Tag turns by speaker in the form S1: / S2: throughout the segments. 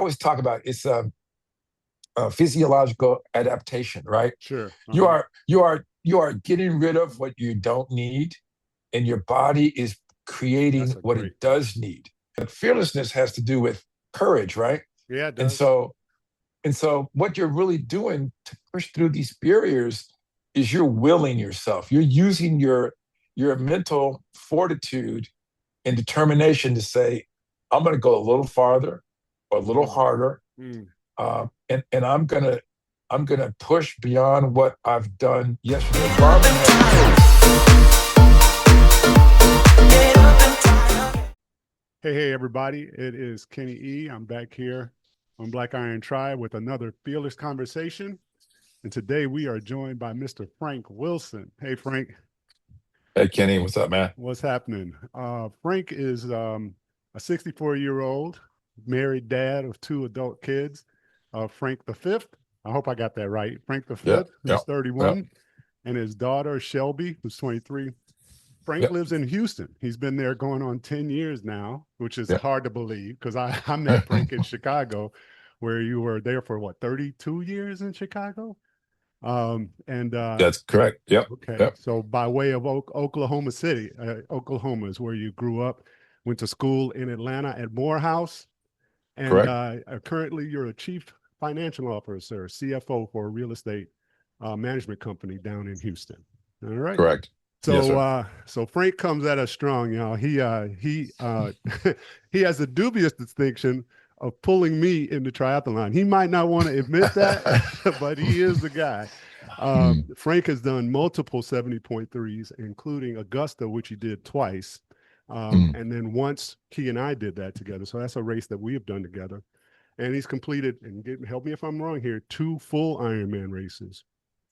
S1: always talk about it's physiological adaptation, right?
S2: Sure.
S1: You are you are getting rid of what you don't need, and your body is creating
S2: That's a
S1: what it
S2: great point.
S1: does need. But fearlessness has to do with courage, right?
S2: Yeah, it
S1: And
S2: does.
S1: so what you're really doing to push through these barriers is you're willing yourself. You're using your mental fortitude and determination to say, I'm going to go a little farther or a little
S2: Mm,
S1: harder,
S2: mm.
S1: and I'm gonna push beyond what I've done yesterday. Garmin has
S2: Hey, everybody. It is Kenny E. I'm back here on Black Iron Tribe with another Fearless Conversation. And today we are joined by Mr. Frank Wilson. Hey, Frank,
S1: Hey Kenny, what's up, man?
S2: what's happening? Frank is a 64-year-old married dad of two adult kids. Frank the fifth. I hope I got that right. Frank the
S1: Yeah,
S2: fifth,
S1: yeah,
S2: who's
S1: yeah,
S2: 31, and his daughter Shelby, who's 23. Frank
S1: yeah,
S2: lives in Houston. He's been there going on 10 years now, which is
S1: yeah.
S2: hard to believe because I met Frank in Chicago, where you were there for what, 32 years in Chicago? And
S1: That's correct. Yep,
S2: Okay,
S1: yep,
S2: so by way of Oklahoma City, Oklahoma is where you grew up, went to school in Atlanta at Morehouse, and
S1: correct,
S2: currently you're a chief financial officer, CFO for a real estate management company down in Houston. All right.
S1: correct. Yes,
S2: So
S1: sir.
S2: so Frank comes at us strong, y'all. He he has a dubious distinction of pulling me into triathlon. He might not want to admit that, but he is the guy.
S1: Mm,
S2: Frank has done multiple 70.3s, including Augusta, which he did twice.
S1: mm,
S2: And then once he and I did that together. So that's a race that we have done together. And he's completed, and help me if I'm wrong here, two full Ironman races.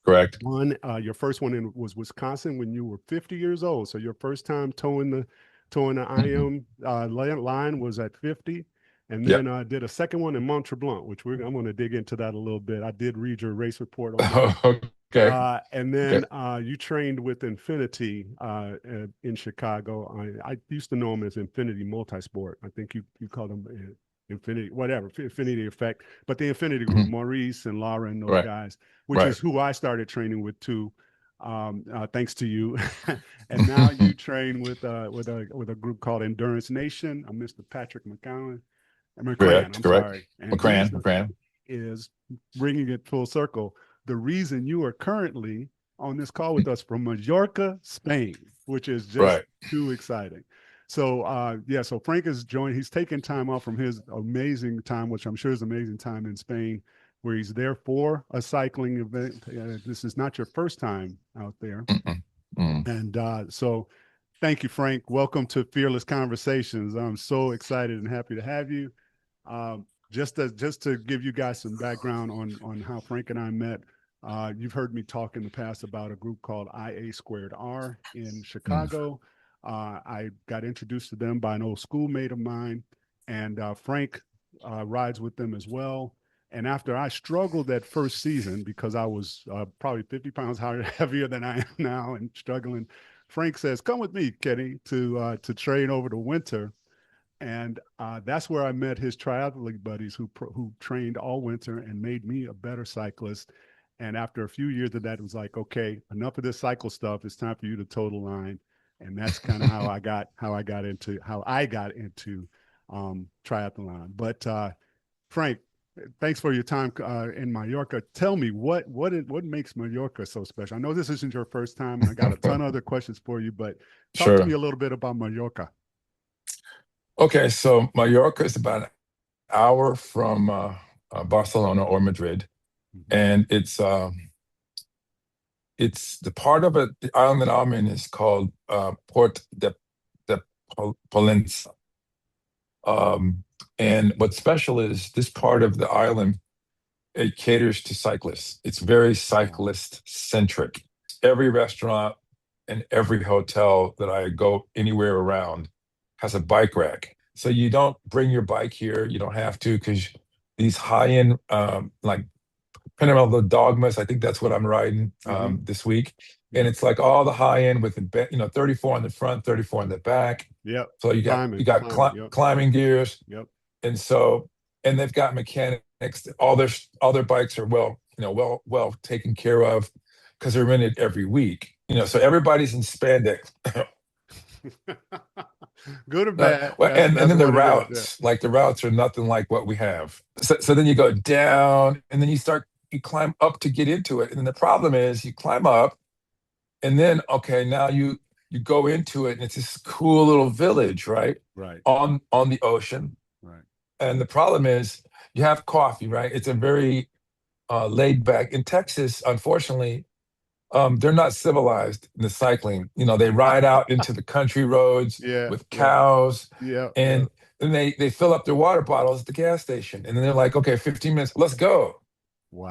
S1: correct.
S2: One, your first one was Wisconsin when you were 50 years old. So your first time towing the
S1: Hmm.
S2: IM line was at 50, and then
S1: Yep.
S2: did a second one in Mont Tremblant, which I'm going to dig into that a little bit. I did read your race report on that.
S1: Okay.
S2: And
S1: Okay.
S2: then you trained with Infinity in Chicago. I used to know them as Infinity Multisport. I think you called them Infinity, whatever, Infinity Effect. But the Infinity Group,
S1: Hmm.
S2: Maurice and Laura and those
S1: Right.
S2: guys, which
S1: Right.
S2: is who I started training with too. Thanks to you. And now you train with a group called Endurance Nation. I'm Mr. Patrick McCran.
S1: Correct.
S2: I'm
S1: Correct.
S2: sorry, and
S1: McCran.
S2: he's
S1: McCran.
S2: is bringing it full circle. The reason you are currently on this call with us from Mallorca, Spain, which is just
S1: Right.
S2: too exciting. So yeah, so Frank is joined. He's taking time off from his amazing time, which I'm sure is amazing time in Spain, where he's there for a cycling event. This is not your first time out there,
S1: Mm-mm. Mm.
S2: and so thank you, Frank. Welcome to Fearless Conversations. I'm so excited and happy to have you. Just to give you guys some background on how Frank and I met. You've heard me talk in the past about a group called IA Squared R in
S1: Mm.
S2: Chicago. I got introduced to them by an old schoolmate of mine, and Frank rides with them as well. And after I struggled that first season because I was probably 50 pounds heavier than I am now and struggling, Frank says, "Come with me, Kenny, to train over the winter." And that's where I met his triathlete buddies who trained all winter and made me a better cyclist. And after a few years of that, it was like, okay, enough of this cycle stuff. It's time for you to toe the line. And that's kind of how I got into triathlon. But Frank, thanks for your time in Mallorca. Tell me what makes Mallorca so special. I know this isn't your first time, and I got a ton of other questions for you, but talk to me
S1: Sure.
S2: a little bit about Mallorca.
S1: Okay. So Mallorca is about an hour from Barcelona or Madrid,
S2: Mhm.
S1: and it's the part of it. The island that I'm in is called Port de Pollença. Um, and what's special is this part of the island, it caters to cyclists. It's very
S2: Wow.
S1: cyclist centric. Every restaurant and every hotel that I go anywhere around has a bike rack. So you don't bring your bike here. You don't have to because these high end, like Pinnacle Dogmas. I think that's what I'm riding
S2: Hmm.
S1: this week. And
S2: Yep.
S1: it's like all the high end with the 34 in the front, 34 in the back.
S2: Yep.
S1: So you got
S2: Climbing.
S1: you got
S2: Climbing. Yep.
S1: climbing gears,
S2: Yep.
S1: and so and they've got mechanics. All their bikes are well taken care of because they're rented every week. So everybody's in spandex.
S2: Good or bad,
S1: Well, and
S2: that's
S1: then the
S2: what it is. Yeah.
S1: routes, like the routes are nothing like what we have. So then you go down, and then you climb up to get into it. And then the problem is you climb up, and then okay, now you go into it, and it's this cool little village, right?
S2: Right.
S1: On the ocean.
S2: Right.
S1: And the problem is you have coffee, right? It's a very laid back. In Texas, unfortunately, they're not civilized in the cycling. They ride out into the country roads
S2: Yeah.
S1: with
S2: Yeah.
S1: cows,
S2: Yeah. Yeah.
S1: and then they fill up their water bottles at the gas station, and then they're like, okay, 15 minutes, let's go.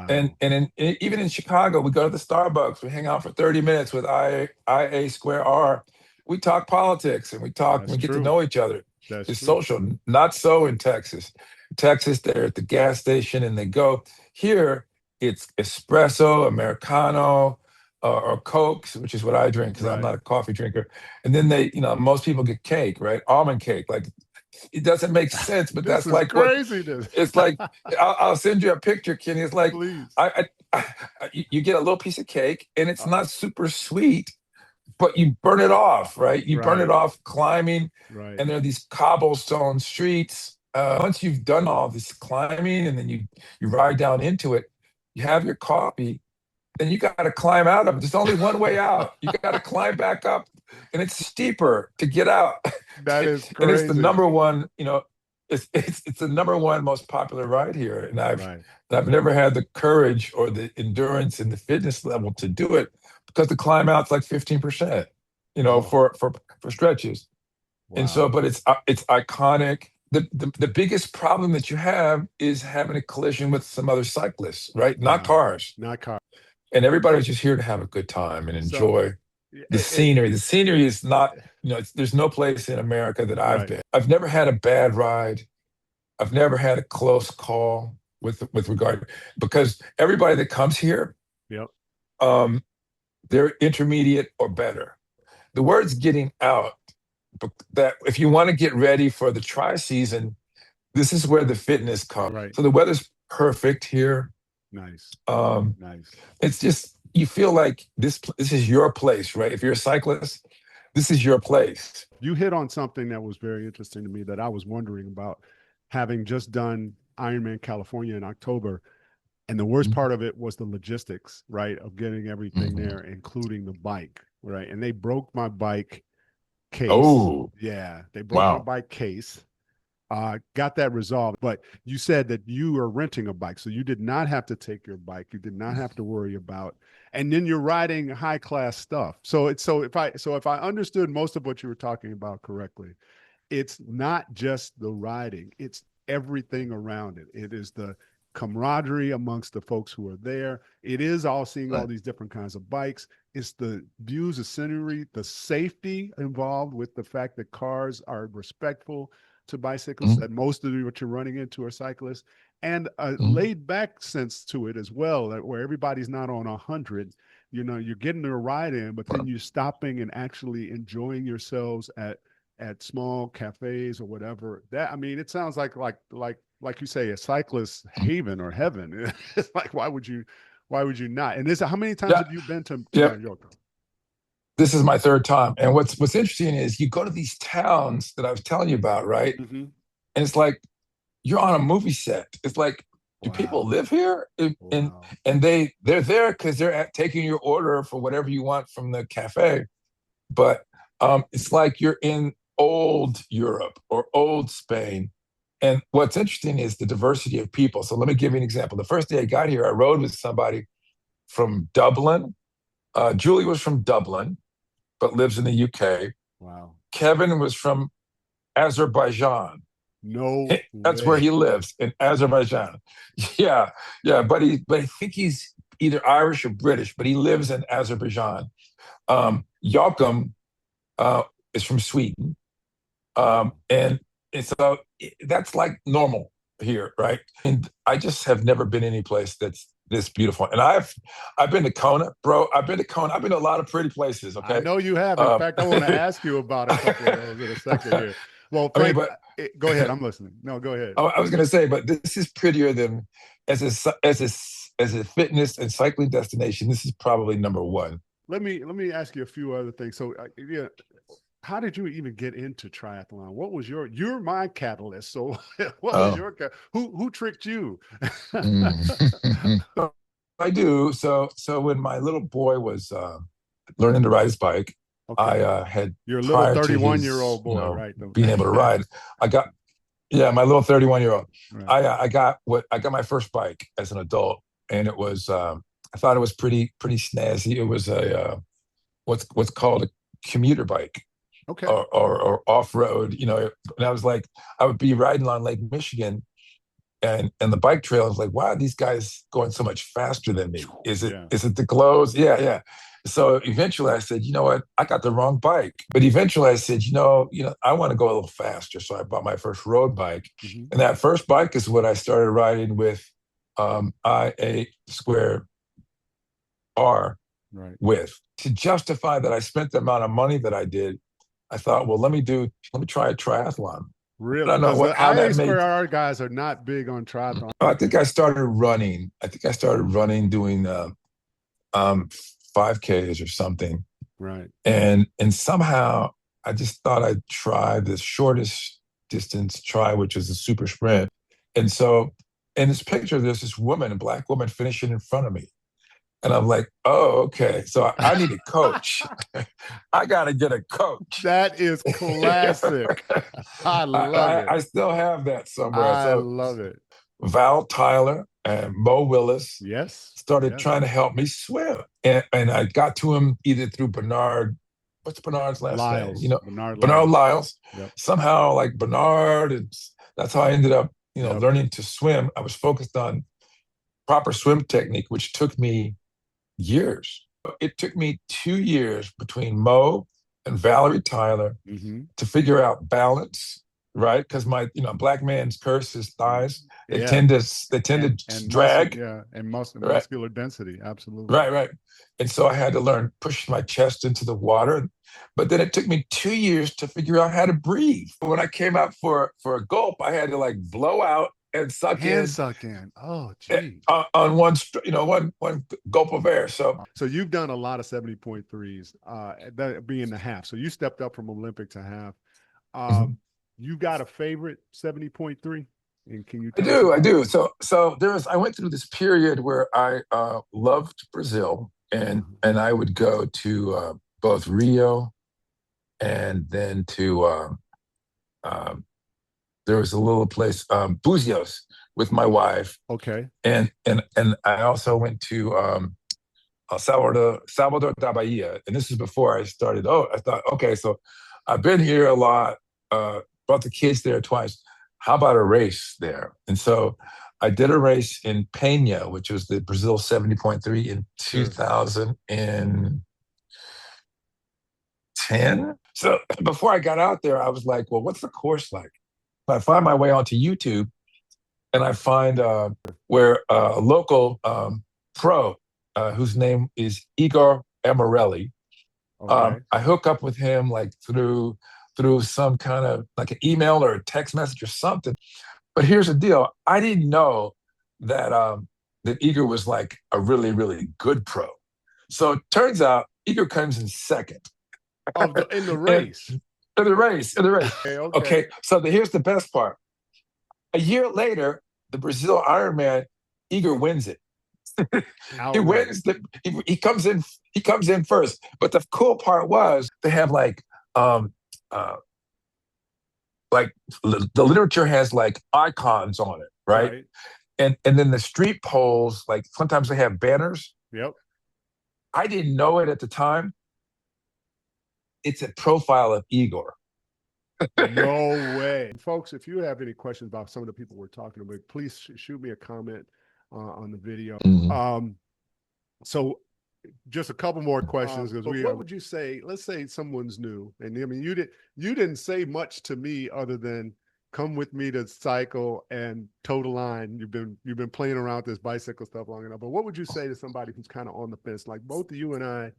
S1: And
S2: Wow.
S1: even in Chicago, we go to the Starbucks, we hang out for 30 minutes with IA Square R. We talk politics and we
S2: That's
S1: get to
S2: true.
S1: know each other.
S2: That's
S1: It's
S2: true.
S1: social. Not so in Texas. Texas, they're at the gas station and they go. Here, it's espresso, Americano, or Cokes, which is what I drink because I'm
S2: Right.
S1: not a coffee drinker. And then most people get cake, right? Almond cake. Like it doesn't make sense, but
S2: This
S1: that's
S2: is
S1: like what
S2: craziness.
S1: it's like. I'll send you a picture, Kenny. It's like
S2: Please.
S1: you get a little piece of cake and it's
S2: Uh,
S1: not super sweet, but you burn it off, right? You burn
S2: right.
S1: it off climbing,
S2: Right.
S1: and there are these cobblestone streets. Once you've done all this climbing and then you ride down into it, you have your coffee, then you got to climb out of it. There's only one way out. You got to climb back up, and it's steeper to get out.
S2: That is
S1: And it's the
S2: crazy.
S1: number one, it's the number one most popular ride here. And
S2: Right.
S1: I've never had the courage or the endurance and the fitness level to do it because the climb out's like 15%,
S2: Oh,
S1: for stretches. And so,
S2: wow.
S1: but it's iconic. The biggest problem that you have is having a collision with some other cyclists, right? Not
S2: Wow.
S1: cars.
S2: Not car.
S1: And everybody's just here to have a good time and
S2: So,
S1: enjoy the
S2: it,
S1: scenery. The scenery is not, there's no place in America that I've
S2: right.
S1: been. I've never had a bad ride. I've never had a close call with regard because everybody that comes here,
S2: Yep.
S1: um, they're intermediate or better. The word's getting out that if you want to get ready for the tri season, this is where the fitness comes.
S2: Right.
S1: So the weather's perfect here.
S2: Nice.
S1: Um,
S2: Nice.
S1: it's just you feel like this is your place, right? If you're a cyclist, this is your place.
S2: You hit on something that was very interesting to me that I was wondering about, having just done Ironman California in October. And the worst part of it was the logistics, right, of getting everything
S1: Mhm.
S2: there, including the bike, right? And they broke my bike case.
S1: Oh,
S2: Yeah, they broke my
S1: wow.
S2: bike case. Got that resolved. But you said that you were renting a bike, so you did not have to take your bike. You did not have to worry about. And then you're riding high class stuff. So if I understood most of what you were talking about correctly, it's not just the riding, it's everything around it. It is the camaraderie amongst the folks who are there. It is all seeing all
S1: Right.
S2: these different kinds of bikes. It's the views, the scenery, the safety involved with the fact that cars are respectful to bicyclists,
S1: Mhm.
S2: that most of what you're running into are cyclists, and a
S1: Mhm.
S2: laid back sense to it as well, where everybody's not on 100. You're getting a ride in, but then you're stopping and actually enjoying yourselves at small cafes or whatever. That, I mean, it sounds like you say, a cyclist haven or heaven. It's like, why would you not? And how many times
S1: Yeah,
S2: have you been to
S1: yeah.
S2: Mallorca?
S1: This is my third time. And what's interesting is you go to these towns that I was telling you about, right?
S2: Mm-hmm.
S1: And it's like you're on a movie set. It's like, do people
S2: Wow.
S1: live here?
S2: Wow.
S1: And they're there because they're taking your order for whatever you want from the cafe. But it's like you're in old Europe or old Spain. And what's interesting is the diversity of people. So let me give you an example. The first day I got here, I rode with somebody from Dublin. Julie was from Dublin, but lives in the UK.
S2: Wow.
S1: Kevin was from Azerbaijan.
S2: No
S1: That's where
S2: way.
S1: he lives in Azerbaijan. Yeah, yeah, but I think he's either Irish or British, but he lives in Azerbaijan. Joachim uh, is from Sweden,
S2: Wow.
S1: and so that's like normal here, right? And I just have never been any place that's this beautiful. And I've been to Kona, bro. I've been to Kona. I've been to a lot of pretty places.
S2: I
S1: Okay,
S2: know you have. In
S1: um,
S2: fact, I want to ask you about a couple of those in a second here. Well,
S1: I mean,
S2: Frank,
S1: but
S2: go ahead. I'm listening. No, go ahead.
S1: I was going to say, but this is prettier than as a fitness and cycling destination. This is probably number one.
S2: Let me ask you a few other things. So, yeah, how did you even get into triathlon? What was you're my catalyst. So what was
S1: Oh,
S2: your who tricked you?
S1: mm. I do. So when my little boy was learning to ride his bike, I
S2: Okay.
S1: had
S2: You're a little
S1: prior to
S2: 31-year-old
S1: his,
S2: boy, right?
S1: being able to ride, I got yeah, my little 31-year-old.
S2: Right.
S1: I got my first bike as an adult, and it was I thought it was pretty snazzy. It was a what's called a commuter bike
S2: Okay.
S1: or off road. And I was like, I would be riding on Lake Michigan, and the bike trail. I was like, wow, these guys going so much faster than me.
S2: Yeah.
S1: Is it the clothes? Yeah, yeah. So eventually I said, you know what? I got the wrong bike. But eventually I said, I want to go a little faster. So I bought my first road bike.
S2: Hmm.
S1: And that first bike is what I started riding with IA square R
S2: Right.
S1: with. To justify that I spent the amount of money that I did, I thought, well, let me try a triathlon. I
S2: Really?
S1: don't know
S2: Because the
S1: how
S2: IA
S1: that
S2: Square
S1: made.
S2: R guys are not big on triathlon.
S1: I think I started running. I think I started running, doing um 5Ks or something.
S2: Right.
S1: And somehow I just thought I'd try the shortest distance try, which is a super sprint. And so in this picture, there's this woman, a black woman, finishing in front of me. And I'm like, oh, okay. So I need a coach. I got to get a coach.
S2: That is classic. I love it.
S1: I still have that somewhere.
S2: I
S1: So
S2: love it.
S1: Val Tyler and Mo Willis
S2: Yes.
S1: started
S2: Yes.
S1: trying to help me swim. And I got to him either through Bernard, what's Bernard's last name?
S2: Lyles. Bernard
S1: Bernard
S2: Lyles.
S1: Lyles.
S2: Yep.
S1: Somehow, like Bernard, that's how I ended up,
S2: Yep.
S1: learning to swim. I was focused on proper swim technique, which took me years. It took me 2 years between Mo and Valerie Tyler
S2: Hmm.
S1: to figure out balance, right? Because my, black man's curse is thighs.
S2: Yeah.
S1: They tend to
S2: And muscle,
S1: drag,
S2: yeah, and
S1: right?
S2: muscular density, absolutely.
S1: Right, right. And so I had to learn push my chest into the water. But then it took me 2 years to figure out how to breathe. When I came out for a gulp, I had to like blow out and suck
S2: And
S1: in
S2: suck in. Oh, gee.
S1: on one gulp of air. So
S2: So you've done a lot of 70.3s, that being the half. So you stepped up from Olympic to half.
S1: mhm.
S2: You got a favorite 70.3? And can you
S1: I
S2: tell us
S1: do, I
S2: about
S1: do.
S2: one?
S1: So I went through this period where I loved Brazil, and I would go to both Rio and then to um, there was a little place, Buzios, with my wife,
S2: Okay.
S1: and I also went to Salvador da Bahia, and this is before I started. Oh, I thought, okay, so I've been here a lot, brought the kids there twice. How about a race there? And so I did a race in Pena, which was the Brazil 70.3 in
S2: Sure.
S1: 2010. So before I got out there, I was like, well, what's the course like? I find my way onto YouTube, and I find where a local pro, whose name is Igor Amarelli.
S2: Okay.
S1: I hook up with him like through some kind of like an email or a text message or something. But here's the deal: I didn't know that Igor was like a really really good pro. So it turns out Igor comes in second,
S2: In the
S1: and
S2: race.
S1: in the race.
S2: Okay, okay.
S1: Okay, so here's the best part. A year later, the Brazil Ironman, Igor wins it. He
S2: Outright.
S1: wins he comes in first. But the cool part was they have um uh like the literature has like icons on it, right?
S2: Right.
S1: And then the street polls, like sometimes they have banners.
S2: Yep.
S1: I didn't know it at the time. It's a profile of Igor.
S2: No way. Folks, if you have any questions about some of the people we're talking about, please shoot me a comment on the video.
S1: Mhm.
S2: So just a couple more questions because what would you say? Let's say someone's new, and I mean you didn't say much to me other than come with me to cycle and toe the line. You've been playing around with this bicycle stuff long enough. But what would you say to somebody who's kind of on the fence? Like both of you and I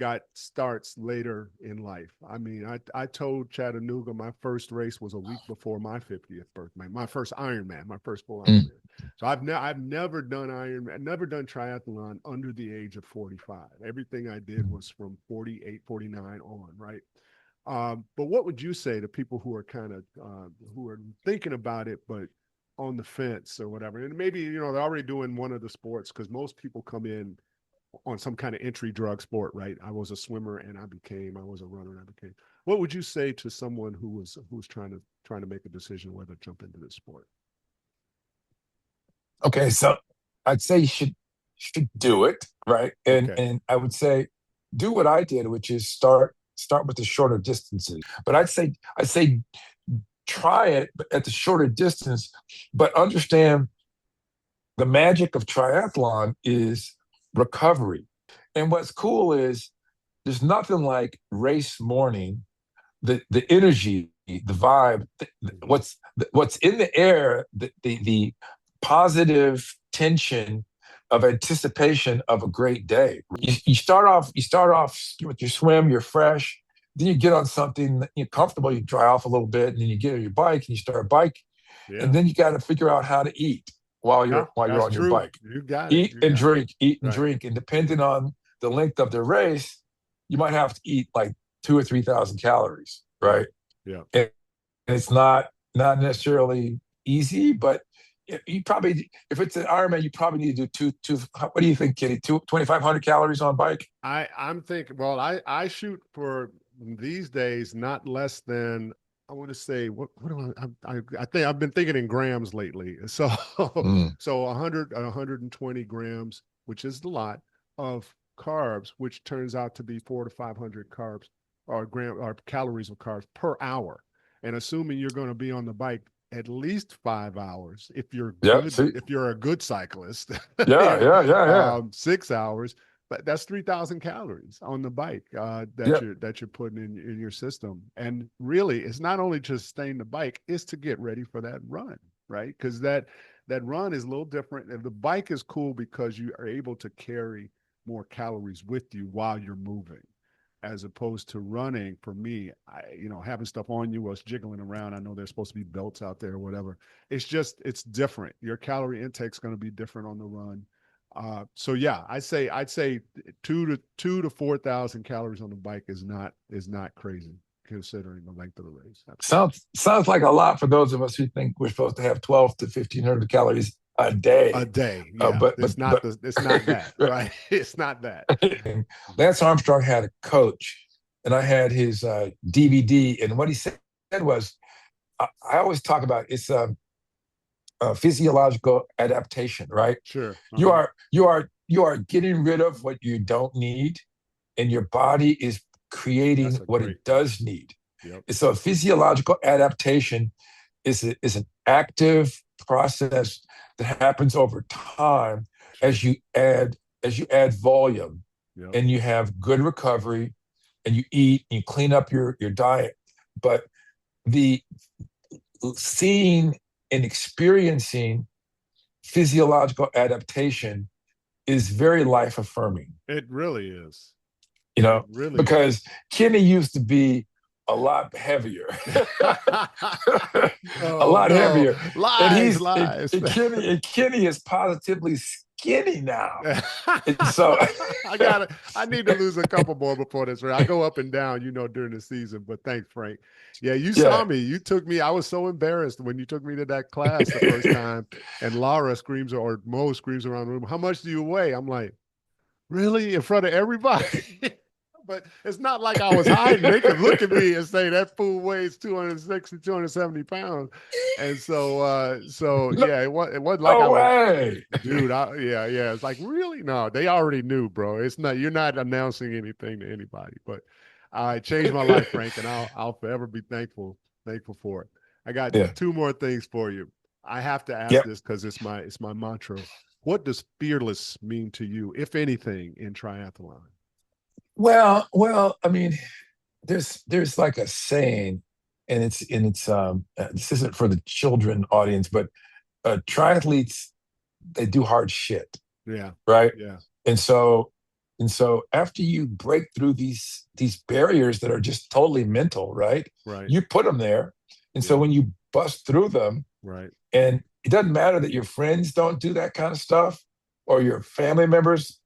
S2: got starts later in life. I mean, I told Chattanooga my first race was a week before my 50th birthday, my first Ironman, my first full
S1: Mm.
S2: Ironman. So I've never done Ironman, never done triathlon under the age of 45. Everything I did was from 48, 49 on, right? But what would you say to people who are kind of who are thinking about it, but on the fence or whatever? And maybe they're already doing one of the sports because most people come in on some kind of entry drug sport, right? I was a swimmer and I was a runner and I became. What would you say to someone who's trying to make a decision whether to jump into this sport?
S1: Okay, so I'd say you should do it, right? And
S2: Okay.
S1: and I would say do what I did, which is start with the shorter distances. But I'd say try it at the shorter distance, but understand the magic of triathlon is recovery. And what's cool is there's nothing like race morning, the energy, the vibe, what's in the air, the positive tension of anticipation of a great day. You start off with your swim, you're fresh. Then you get on something you're comfortable, you dry off a little bit, and then you get on your bike and you start bike, and
S2: Yeah.
S1: then you got to figure out how to eat while
S2: Yeah,
S1: you're
S2: that's
S1: on your
S2: true.
S1: bike.
S2: You got it.
S1: Eat
S2: You
S1: and
S2: got it.
S1: drink, eat and
S2: Right.
S1: drink, and depending on the length of the race, you might have to eat like 2 or 3 thousand calories,
S2: Yeah.
S1: right?
S2: Yeah.
S1: And it's not necessarily easy, but you probably, if it's an Ironman, you probably need to do what do you think, Kitty? 2,500 calories on bike?
S2: I'm thinking, well, I shoot for these days not less than, I want to say, what do I think I've been thinking in grams lately. So
S1: Mm.
S2: so 120 grams, which is a lot of carbs, which turns out to be 400 to 500 carbs or calories of carbs per hour. And assuming you're going to be on the bike at least 5 hours,
S1: Yeah, see,
S2: if you're a good cyclist,
S1: yeah, yeah, yeah, yeah,
S2: 6 hours, but that's 3,000 calories on the bike
S1: yeah.
S2: that you're putting in your system. And really, it's not only to sustain the bike; it's to get ready for that run, right? Because that run is a little different. And the bike is cool because you are able to carry more calories with you while you're moving, as opposed to running. For me, having stuff on you was jiggling around. I know there's supposed to be belts out there or whatever. It's different. Your calorie intake is going to be different on the run. So yeah, I'd say 2 to 4,000 calories on the bike is not crazy considering the length of the race. Absolutely.
S1: Sounds like a lot for those of us who think we're supposed to have 12 to 1,500 calories a
S2: A
S1: day.
S2: day,
S1: Uh,
S2: yeah.
S1: but but
S2: It's
S1: but
S2: not that, right? It's not that.
S1: Lance Armstrong had a coach, and I had his DVD, and what he said was, I always talk about it's physiological adaptation, right?
S2: Sure.
S1: You
S2: Uh-huh.
S1: are you are you are getting rid of what you don't need, and your body is
S2: That's
S1: creating
S2: a
S1: what it
S2: great point.
S1: does need.
S2: Yep.
S1: So physiological adaptation is an active process that happens over time
S2: Sure.
S1: as you add volume
S2: Yep.
S1: and you have good recovery and you eat and you clean up your diet. But the seeing and experiencing physiological adaptation is very life affirming,
S2: It really is.
S1: you
S2: It
S1: know,
S2: really is.
S1: because Kenny used to be a lot heavier, a
S2: Oh
S1: lot
S2: no.
S1: heavier, and
S2: Lies,
S1: he's
S2: lies.
S1: and Kenny is positively skinny now, and so
S2: I need to lose a couple more before this. I go up and down, during the season. But thanks, Frank. Yeah, you
S1: yeah,
S2: saw me. You took me. I was so embarrassed when you took me to that class the first time. And Laura screams, or Mo screams around the room, "How much do you weigh?" I'm like, really? In front of everybody? But it's not like I was hiding. They could look at me and say that fool weighs 260, 270 pounds. And so
S1: no,
S2: yeah, it wasn't like I
S1: no
S2: was,
S1: way.
S2: dude. Yeah. It's like, really? No, they already knew, bro. It's not, you're not announcing anything to anybody. But it changed my life, Frank, and I'll forever be thankful for it. I got
S1: Yeah,
S2: two more things for you. I have to ask
S1: yeah.
S2: this because it's my mantra. What does fearless mean to you, if anything, in triathlon?
S1: Well. I mean, there's like a saying, and it's this isn't for the children audience, but triathletes, they do hard shit,
S2: Yeah,
S1: right?
S2: yeah,
S1: And so And so after you break through these barriers that are just totally mental, right?
S2: Right.
S1: You put them there. And so
S2: Yeah.
S1: when you bust through them,
S2: Right.
S1: and it doesn't matter that your friends don't do that kind of stuff or your family members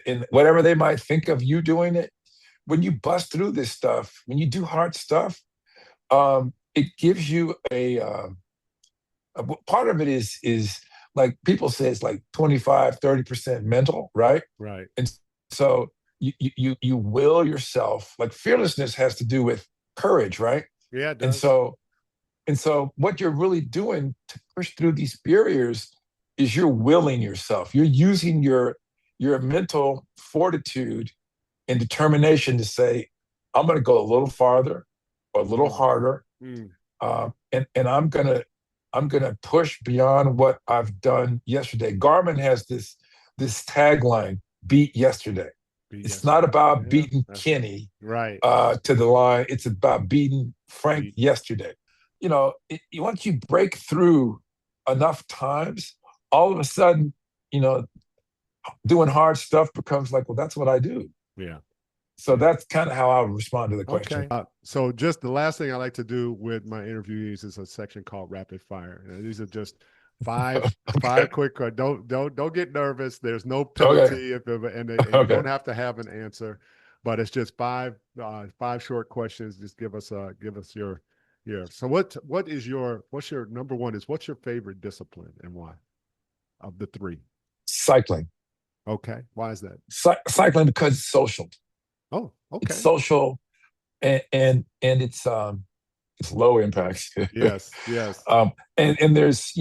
S1: and whatever they might think of you doing it. When you bust through this stuff, when you do hard stuff, it gives you a part of it is like people say it's like 25-30% mental, right?
S2: Right.
S1: And so you will yourself, like fearlessness has to do with courage, right?
S2: Yeah, it
S1: And
S2: does.
S1: so and so what you're really doing to push through these barriers is you're willing yourself. You're using your mental fortitude and determination to say, I'm going to go a little farther or a little
S2: Mm.
S1: harder,
S2: Mm.
S1: and I'm gonna push beyond what I've done yesterday. Garmin has this tagline: "Beat yesterday."
S2: Be
S1: It's not
S2: yesterday.
S1: about
S2: Yeah,
S1: beating
S2: that's
S1: Kenny
S2: right.
S1: to the line. It's about beating Frank
S2: Be
S1: yesterday. Once you break through enough times, all of a sudden, you know, doing hard stuff becomes like, well, that's what I do.
S2: yeah.
S1: So
S2: Yeah.
S1: that's kind of how I would respond to the question.
S2: Okay. So just the last thing I like to do with my interviewees is a section called rapid fire. And these are just
S1: Okay.
S2: five quick. Don't get nervous. There's no
S1: Okay.
S2: penalty and you
S1: Okay.
S2: don't have to have an answer, but it's just five short questions. Just give us your. So what's your number one is what's your favorite discipline and why of the three?
S1: Cycling.
S2: Okay. Why is that?
S1: Cycling because it's social.
S2: Oh,
S1: It's
S2: okay.
S1: social and it's low impact.
S2: Yes. Yes.
S1: And there's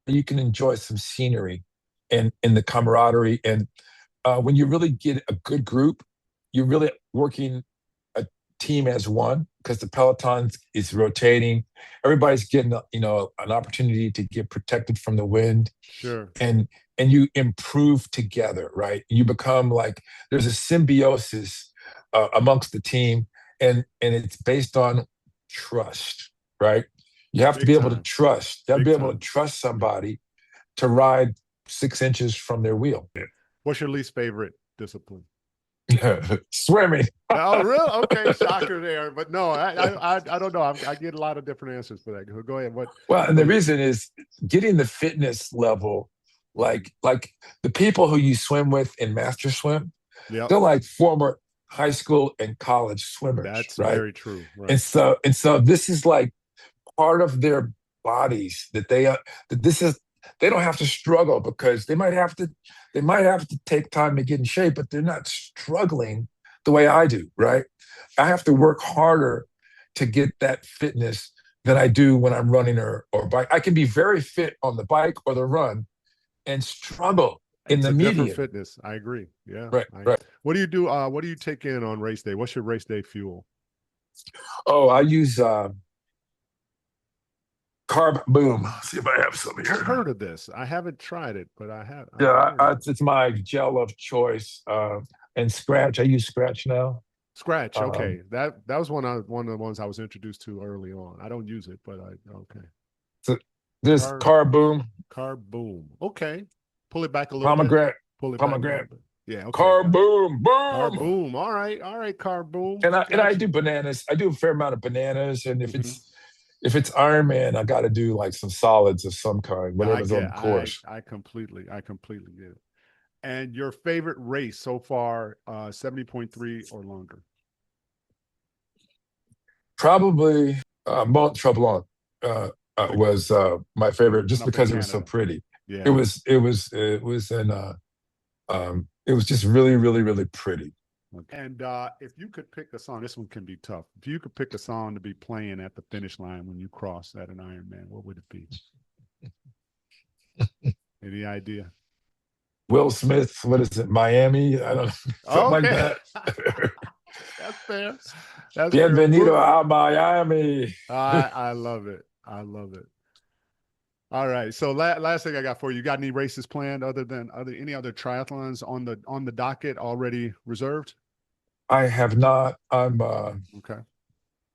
S1: you can enjoy some scenery and in the camaraderie. And when you really get a good group, you're really working a team as one because the peloton is rotating. Everybody's getting an opportunity to get protected from the wind,
S2: Sure.
S1: and you improve together, right? You become like there's a symbiosis amongst the team, and it's based on trust, right? You have to
S2: Big
S1: be able to
S2: time.
S1: trust. You have to
S2: Big
S1: be able to
S2: time.
S1: trust
S2: Yeah.
S1: somebody to ride 6 inches from their wheel.
S2: What's your least favorite discipline?
S1: Swimming.
S2: Oh, really? Okay, shocker there. But no, I don't know. I get a lot of different answers for that. Go ahead.
S1: Well, and the
S2: What?
S1: reason is getting the fitness level,
S2: Mhm.
S1: like the people who you swim with in master swim,
S2: Yep,
S1: they're like former high school and college swimmers,
S2: that's
S1: right?
S2: very true.
S1: And
S2: Right.
S1: so and so this is like part of their bodies that this is they don't have to struggle because they might have to take time to get in shape, but they're not struggling the way I do, right? I have to work harder to get that fitness than I do when I'm running or bike. I can be very fit on the bike or the run and struggle in
S2: It's
S1: the
S2: a different
S1: median.
S2: fitness. I agree. Yeah.
S1: Right, right.
S2: What do you do? What do you take in on race day? What's your race day fuel?
S1: Oh, I use carb boom. See if I have some
S2: I've
S1: here.
S2: heard of this. I haven't tried it, but I've
S1: Yeah,
S2: heard of it.
S1: it's my gel of choice. And Scratch. I use Scratch now.
S2: Scratch.
S1: Um,
S2: Okay. That was one of the ones I was introduced to early on. I don't use it, but I okay.
S1: so there's
S2: Car
S1: carb boom,
S2: car boom. Okay. Pull it back a little bit.
S1: pomegranate,
S2: Pull it back a little
S1: pomegranate,
S2: bit. Yeah, okay,
S1: carb
S2: got it.
S1: boom,
S2: Car
S1: boom.
S2: boom. All right. All right, car boom.
S1: And I
S2: Got
S1: do
S2: you.
S1: bananas. I do a fair amount of bananas, and if
S2: Hmm.
S1: it's Ironman, I got to do like some solids of some kind,
S2: I
S1: whatever's on
S2: get
S1: the course.
S2: I completely get it. And your favorite race so far, 70.3 or longer?
S1: Probably Mont Tremblant
S2: The
S1: was my favorite,
S2: one
S1: just
S2: up in
S1: because it was so
S2: Canada.
S1: pretty. It
S2: Yeah.
S1: was it was it was in it was just really really really pretty.
S2: Okay. And if you could pick a song, this one can be tough. If you could pick a song to be playing at the finish line when you cross at an Ironman, what would it be? Any idea?
S1: Will Smith, what is it, Miami? I don't know, something like
S2: Okay.
S1: that.
S2: That's fair. That's fair.
S1: Bienvenido a Miami.
S2: I love it. I love it. All right. So last thing I got for you. You got any races planned other than any other triathlons on the docket already reserved?
S1: I have not.
S2: Okay.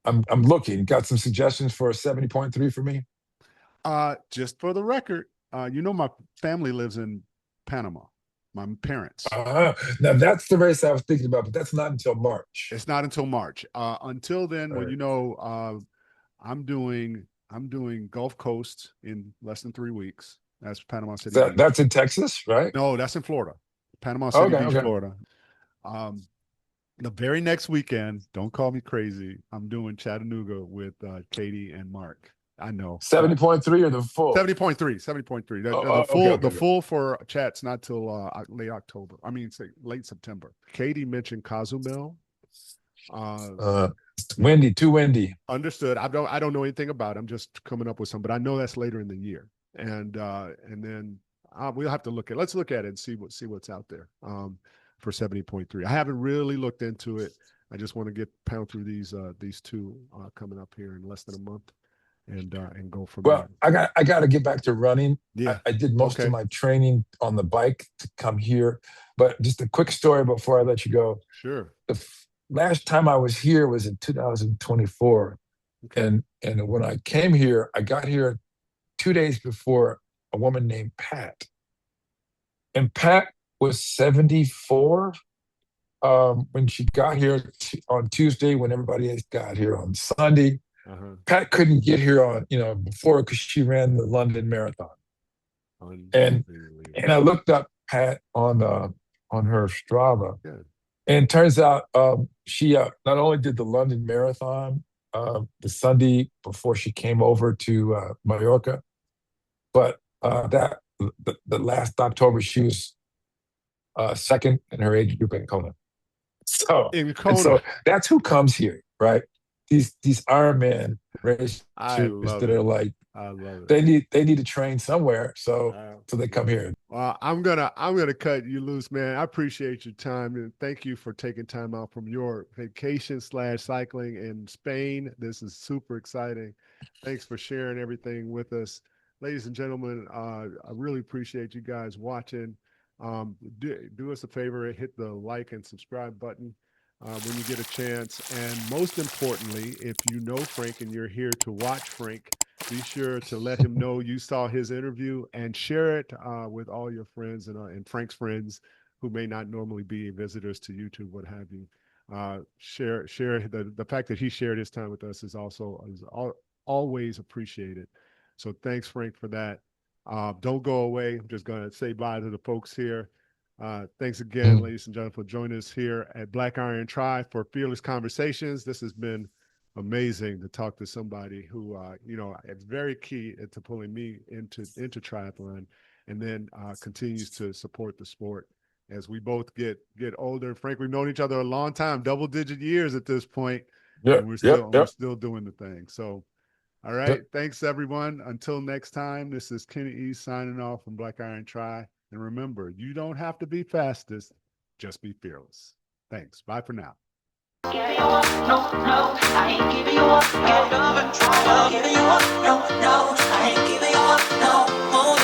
S1: I'm looking. Got some suggestions for a 70.3 for me?
S2: Just for the record, my family lives in Panama. my parents.
S1: Now that's the race I was thinking about, but that's not until March.
S2: It's not until March. Until then, well,
S1: Right.
S2: you know, I'm doing Gulf Coast in less than 3 weeks. That's Panama City Beach.
S1: That's in Texas, right?
S2: No, that's in Florida, Panama City
S1: Okay,
S2: Beach,
S1: okay.
S2: Florida. Um, the very next weekend, don't call me crazy. I'm doing Chattanooga with Katie and Mark. I know
S1: 70.3 or the full?
S2: 70.3, 70.3. The,
S1: Oh,
S2: the
S1: okay,
S2: full,
S1: okay,
S2: the
S1: okay.
S2: full for Chat's not till late October. I mean, say late September. Katie mentioned Cozumel.
S1: Uh, it's windy, too windy.
S2: Understood. I don't know anything about it. I'm just coming up with some, but I know that's later in the year. And then we'll have to let's look at it and see what's out there for 70.3. I haven't really looked into it. I just want to pound through these two coming up here in less than a month and go from
S1: Well,
S2: there.
S1: I got to get back to running.
S2: Yeah.
S1: I did most
S2: Okay.
S1: of my training on the bike to come here, but just a quick story before I let you go.
S2: Sure.
S1: Last time I was here was in 2024,
S2: Okay.
S1: and when I came here, I got here 2 days before a woman named Pat, and Pat was 74 when she got here on Tuesday. When everybody else got here on Sunday,
S2: Uh-huh.
S1: Pat couldn't get here on before because she ran the London Marathon, and
S2: Unbelievable.
S1: and I looked up Pat on her Strava,
S2: Yeah.
S1: and it turns out she not only did the London Marathon the Sunday before she came over to Mallorca, but the last October she was second in her age group in Kona. So
S2: In
S1: and
S2: Kona.
S1: so that's who comes here, right? These Ironman racers
S2: I love
S1: that
S2: it.
S1: are like
S2: I love it.
S1: they need to train somewhere, so
S2: I
S1: they come
S2: love it.
S1: here.
S2: Well, I'm gonna cut you loose, man. I appreciate your time and thank you for taking time out from your vacation/cycling in Spain. This is super exciting. Thanks for sharing everything with us, ladies and gentlemen. I really appreciate you guys watching. Do us a favor, hit the like and subscribe button when you get a chance. And most importantly, if you know Frank and you're here to watch Frank, be sure to let him know you saw his interview and share it with all your friends and Frank's friends who may not normally be visitors to YouTube, what have you. Share the fact that he shared his time with us is always appreciated. So thanks, Frank, for that. Don't go away. I'm just going to say bye to the folks here. Thanks again,
S1: Mm.
S2: ladies and gentlemen, for joining us here at Black Iron Tri for Fearless Conversations. This has been amazing to talk to somebody who, it's very key to pulling me into triathlon, and then continues to support the sport as we both get older. Frank, we've known each other a long time, double-digit years at this point, and
S1: Yep, yep,
S2: we're
S1: yep,
S2: still doing the thing. So, all
S1: yep.
S2: right, thanks everyone. Until next time, this is Kenny East signing off from Black Iron Tri. And remember, you don't have to be fastest, just be fearless. Thanks. Bye for now. Giving you up, no, no, I ain't giving you up, no, giving you up, no, no, I ain't giving you up, no, more.